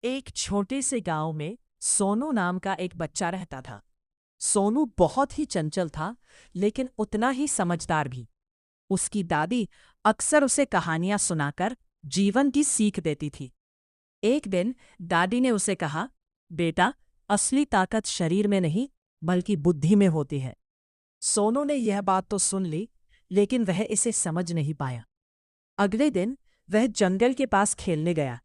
एक छोटे से गांव में सोनू नाम का एक बच्चा रहता था। सोनू बहुत ही चंचल था, लेकिन उतना ही समझदार भी। उसकी दादी अक्सर उसे कहानियां सुनाकर जीवन की सीख देती थी। एक दिन दादी ने उसे कहा, बेटा, असली ताकत शरीर में नहीं बल्कि बुद्धि में होती है। सोनू ने यह बात तो सुन ली, लेकिन वह इसे समझ नहीं पाया। अगले दिन वह जंगल के पास खेलने गया।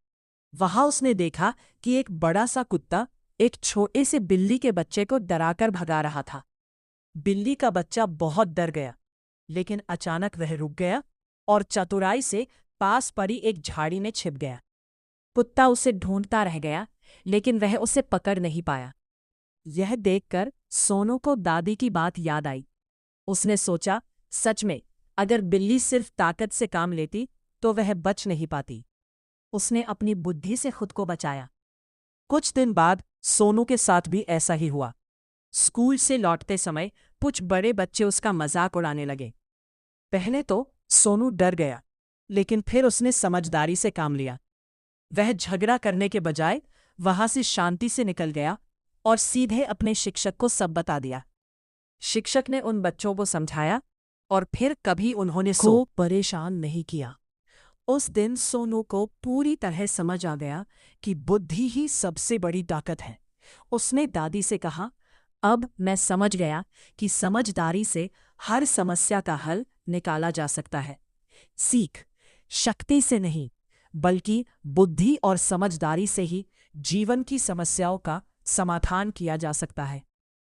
वहां उसने देखा कि एक बड़ा सा कुत्ता एक छोटे से बिल्ली के बच्चे को डराकर भगा रहा था। बिल्ली का बच्चा बहुत डर गया, लेकिन अचानक वह रुक गया और चतुराई से पास पड़ी एक झाड़ी में छिप गया। कुत्ता उसे ढूंढता रह गया, लेकिन वह उसे पकड़ नहीं पाया। यह देखकर सोनू को दादी की बात याद आई। उसने सोचा, सच में अगर बिल्ली सिर्फ ताकत से काम लेती तो वह बच नहीं पाती। उसने अपनी बुद्धि से खुद को बचाया। कुछ दिन बाद सोनू के साथ भी ऐसा ही हुआ। स्कूल से लौटते समय कुछ बड़े बच्चे उसका मजाक उड़ाने लगे। पहले तो सोनू डर गया, लेकिन फिर उसने समझदारी से काम लिया। वह झगड़ा करने के बजाय वहां से शांति से निकल गया और सीधे अपने शिक्षक को सब बता दिया। शिक्षक ने उन बच्चों को समझाया और फिर कभी उन्होंने को परेशान नहीं किया। उस दिन सोनू को पूरी तरह समझ आ गया कि बुद्धि ही सबसे बड़ी ताकत है। उसने दादी से कहा, अब मैं समझ गया कि समझदारी से हर समस्या का हल निकाला जा सकता है। सीख शक्ति से नहीं, बल्कि बुद्धि और समझदारी से ही जीवन की समस्याओं का समाधान किया जा सकता है।